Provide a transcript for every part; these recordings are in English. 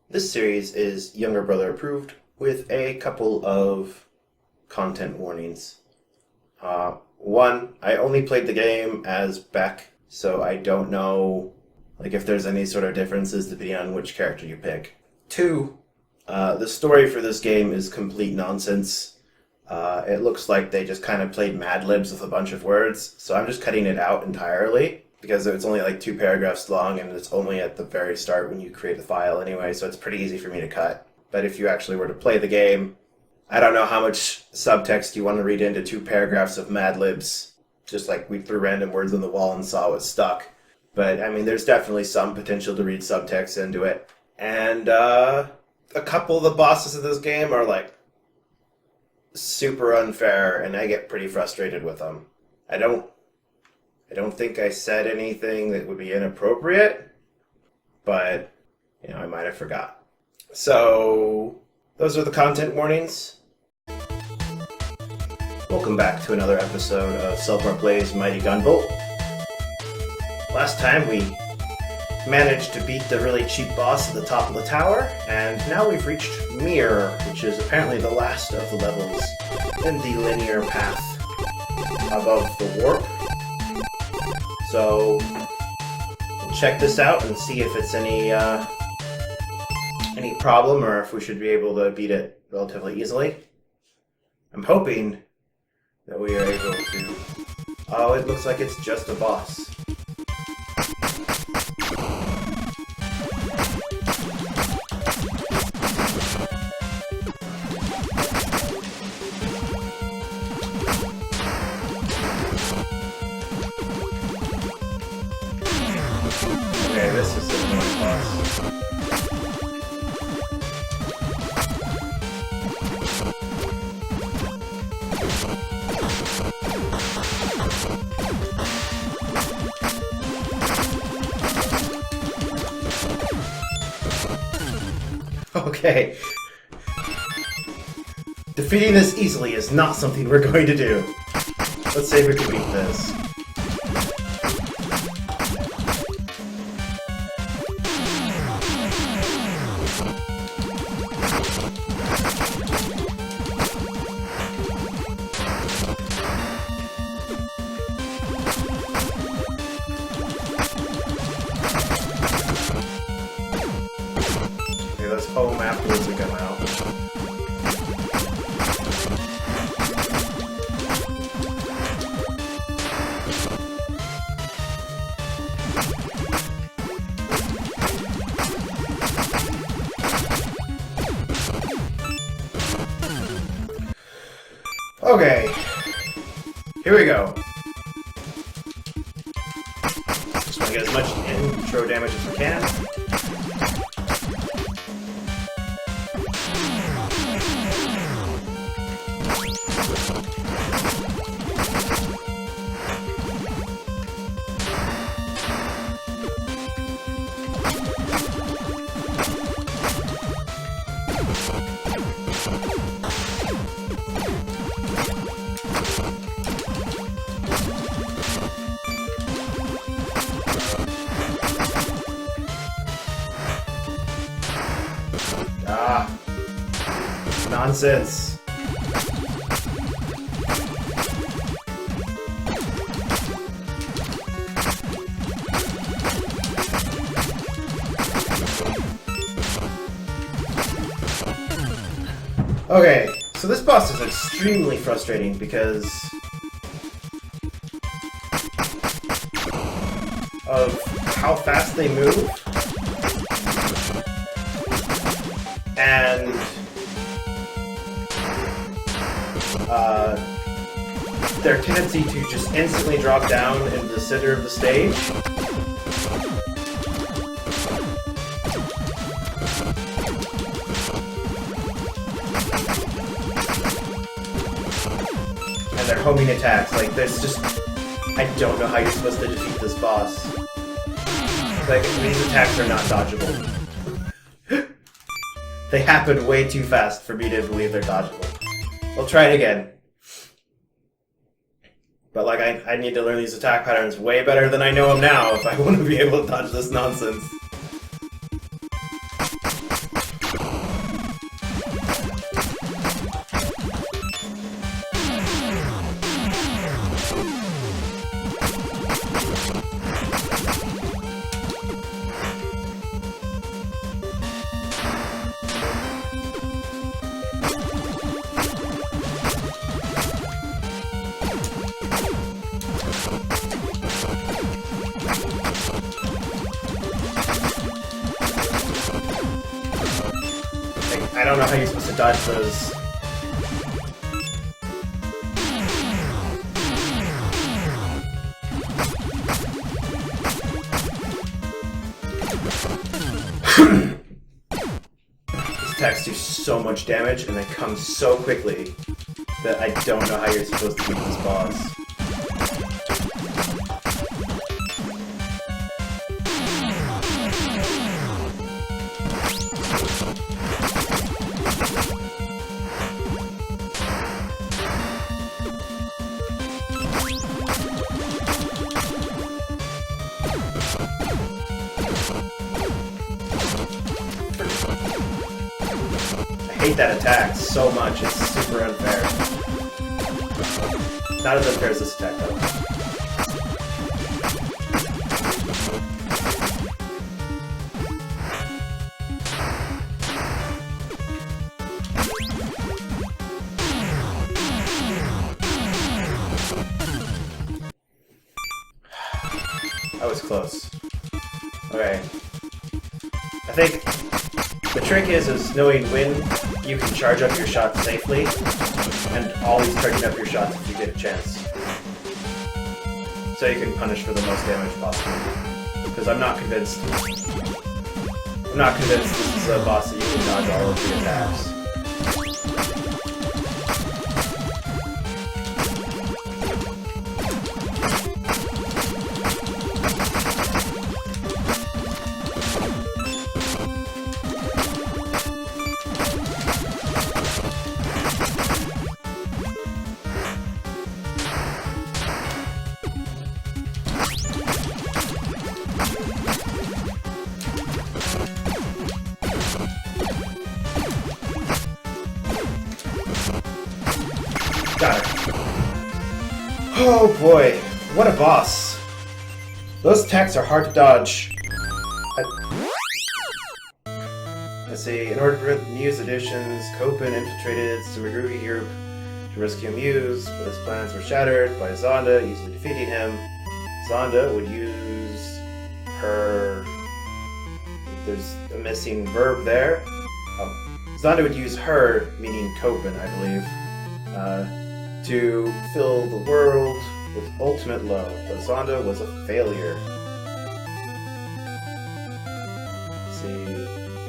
This series is younger brother approved with a couple of content warnings. One, I only played the game as Beck, so I don't know if there's any sort of differences depending on which character you pick. Two, the story for this game is complete nonsense. It looks like they just kind of played Mad Libs with a bunch of words, so I'm just cutting it out entirely because it's only 2 paragraphs long and it's only at the very start when you create the file anyway, so it's pretty easy for me to cut. But if you actually were to play the game, I don't know how much subtext you want to read into 2 paragraphs of Mad Libs, just we threw random words on the wall and saw what stuck. But, there's definitely some potential to read subtext into it. And a couple of the bosses of this game are, super unfair, and I get pretty frustrated with them. I don't think I said anything that would be inappropriate, but, I might have forgot. So, those are the content warnings. Welcome back to another episode of Selpar Plays Mighty Gunvolt. Last time we managed to beat the really cheap boss at the top of the tower, and now we've reached Mirror, which is apparently the last of the levels in the linear path above the warp. So, we'll check this out and see if it's any problem or if we should be able to beat it relatively easily. I'm hoping that we are able to... Oh, it looks like it's just a boss. Okay, this is the main boss. Okay. Defeating this easily is not something we're going to do. Let's see if we can beat this. Let's home afterwards we come out. Okay, here we go. Just want to get as much intro damage as we can. Nonsense. Okay, so this boss is extremely frustrating because of how fast they move and their tendency to just instantly drop down into the center of the stage. And their homing attacks, there's just... I don't know how you're supposed to defeat this boss. These attacks are not dodgeable. They happen way too fast for me to believe they're dodgeable. We'll try it again. But I need to learn these attack patterns way better than I know them now if I want to be able to dodge this nonsense. I don't know how you're supposed to dodge those. These attacks do so much damage and they come so quickly that I don't know how you're supposed to beat this boss. I hate that attack so much, it's super unfair. Not as unfair as this attack though. That was close. Okay. I think the trick is knowing when you can charge up your shots safely, and always charging up your shots if you get a chance. So you can punish for the most damage possible. Because I'm not convinced this is a boss that you can dodge all of the attacks. Got it. Oh boy, what a boss. Those attacks are hard to dodge. Let's see, in order to prevent the Muse additions, Copen infiltrated Sumerugi Europe to rescue Muse, but his plans were shattered by Zonda easily defeating him. Zonda would use her... There's a missing verb there. Zonda would use her, meaning Copen, I believe, to fill the world with ultimate love, but Zonda was a failure. Let's see,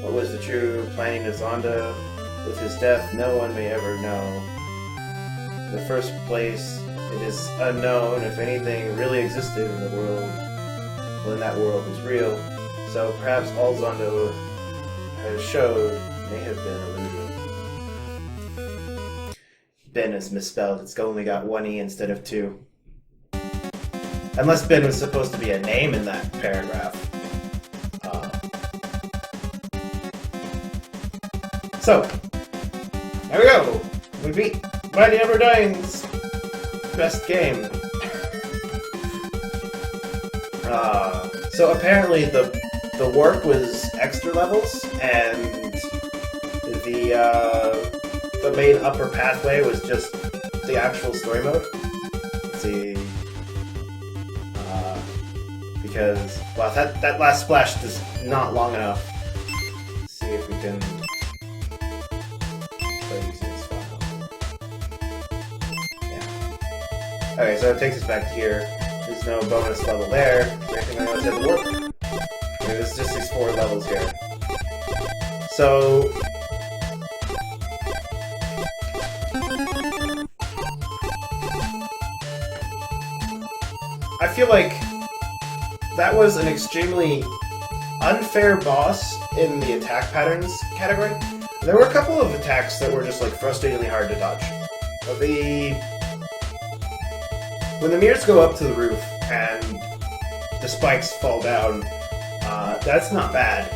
what was the true planning of Zonda? With his death, no one may ever know. In the first place, it is unknown if anything really existed in the world when that world was real, so perhaps all Zonda has showed may have been illusion. Ben is misspelled. It's only got one E instead of two. Unless Ben was supposed to be a name in that paragraph. So, there we go! We beat Mighty Gunvolt's best game. So apparently the work was extra levels, and the main upper pathway was just the actual story mode. Let's see. Because, well, that last splash is not long enough. Let's see if we can play using this file. Yeah. Okay, so it takes us back to here. There's no bonus level there. Everything else had to work. There's just these 4 levels here. So I feel like that was an extremely unfair boss in the attack patterns category. There were a couple of attacks that were just like frustratingly hard to dodge. When the mirrors go up to the roof and the spikes fall down, that's not bad.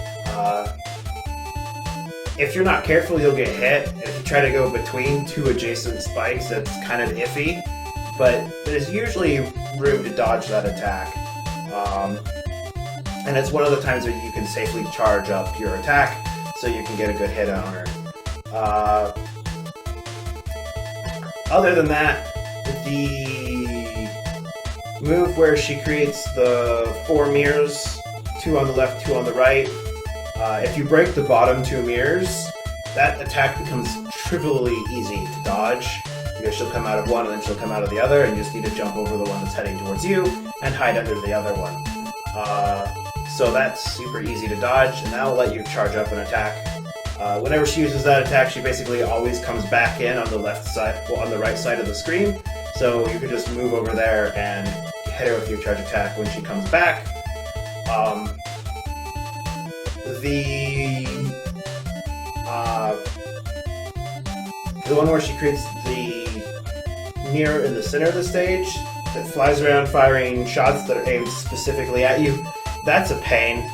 If you're not careful, you'll get hit. If you try to go between 2 adjacent spikes, that's kind of iffy. But there's usually room to dodge that attack. And it's one of the times where you can safely charge up your attack so you can get a good hit on her. Other than that, the move where she creates the 4 mirrors, 2 on the left, 2 on the right, if you break the bottom 2 mirrors, that attack becomes trivially easy to dodge, because she'll come out of one and then she'll come out of the other, and you just need to jump over the one that's heading towards you and hide under the other one. So that's super easy to dodge, and that'll let you charge up an attack. Whenever she uses that attack, she basically always comes back in on the left side, well, on the right side of the screen. So you can just move over there and hit her with your charge attack when she comes back. The one where she creates the mirror in the center of the stage that flies around firing shots that are aimed specifically at you, that's a pain.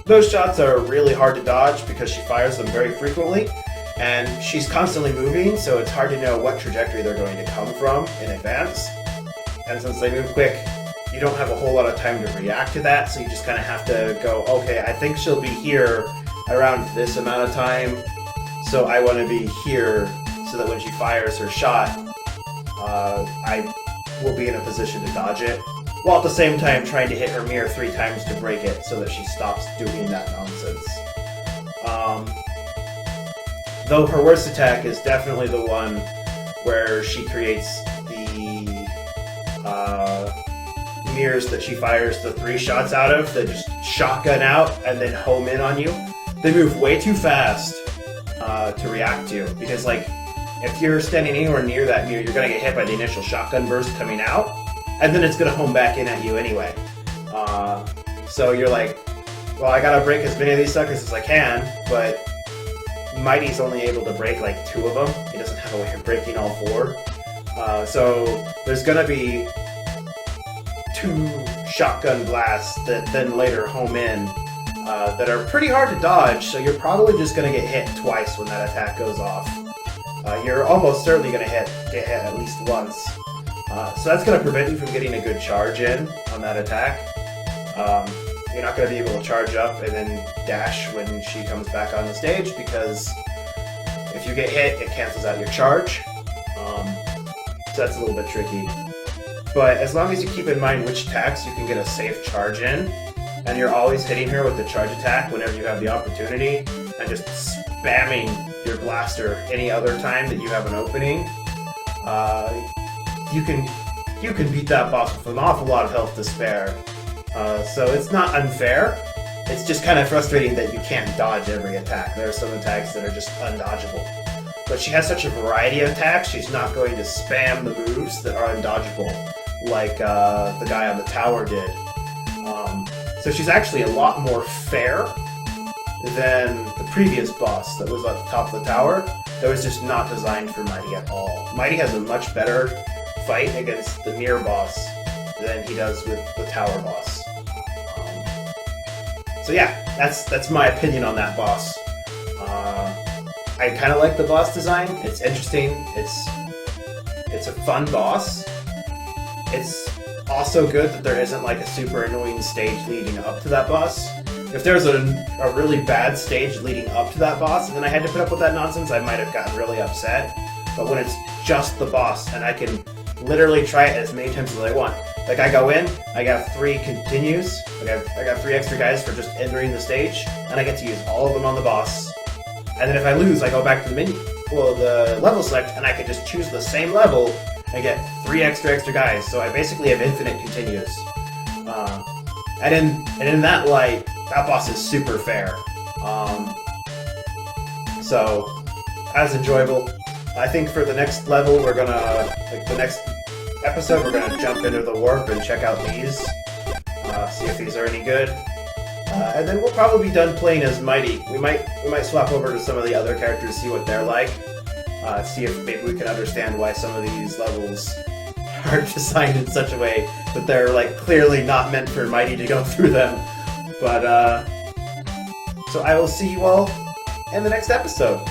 Those shots are really hard to dodge because she fires them very frequently, and she's constantly moving, so it's hard to know what trajectory they're going to come from in advance. And since they move quick, you don't have a whole lot of time to react to that, so you just kind of have to go, okay, I think she'll be here around this amount of time, so I want to be here so that when she fires her shot, I will be in a position to dodge it, while at the same time trying to hit her mirror 3 times to break it so that she stops doing that nonsense. Though her worst attack is definitely the one where she creates the mirrors that she fires the 3 shots out of that just shotgun out and then home in on you. They move way too fast to react to, because like if you're standing anywhere near that mirror, you're going to get hit by the initial shotgun burst coming out, and then it's going to home back in at you anyway. So you're like, well, I gotta break as many of these suckers as I can, but Mighty's only able to break like 2 of them. He doesn't have a way of breaking all 4. So there's going to be 2 shotgun blasts that then later home in that are pretty hard to dodge, so you're probably just going to get hit twice when that attack goes off. You're almost certainly going to get hit at least once. So that's going to prevent you from getting a good charge in on that attack. You're not going to be able to charge up and then dash when she comes back on the stage, because if you get hit, it cancels out your charge. So that's a little bit tricky. But as long as you keep in mind which attacks you can get a safe charge in, and you're always hitting her with the charge attack whenever you have the opportunity, and just spamming your blaster any other time that you have an opening, you can beat that boss with an awful lot of health to spare. So it's not unfair. It's just kind of frustrating that you can't dodge every attack. There are some attacks that are just undodgeable. But she has such a variety of attacks, she's not going to spam the moves that are undodgeable, like the guy on the tower did. So she's actually a lot more fair than the previous boss that was at the top of the tower, that was just not designed for Mighty at all. Mighty has a much better fight against the mirror boss than he does with the tower boss. So yeah, that's my opinion on that boss. I kind of like the boss design. It's interesting. It's a fun boss. It's also good that there isn't like a super annoying stage leading up to that boss. If there's a really bad stage leading up to that boss and then I had to put up with that nonsense, I might have gotten really upset. But when it's just the boss and I can literally try it as many times as I want. Like I go in, I got 3 continues, I got 3 extra guys for just entering the stage, and I get to use all of them on the boss. And then if I lose, I go back to the menu, the level select, and I can just choose the same level and get 3 extra guys. So I basically have infinite continues. And in that light, that boss is super fair. So as enjoyable. I think for the next level, we're gonna, like the next episode, we're gonna jump into the warp and check out these, see if these are any good. And then we'll probably be done playing as Mighty. We might swap over to some of the other characters, see what they're like, see if maybe we can understand why some of these levels are designed in such a way that they're like clearly not meant for Mighty to go through them. But so I will see you all in the next episode.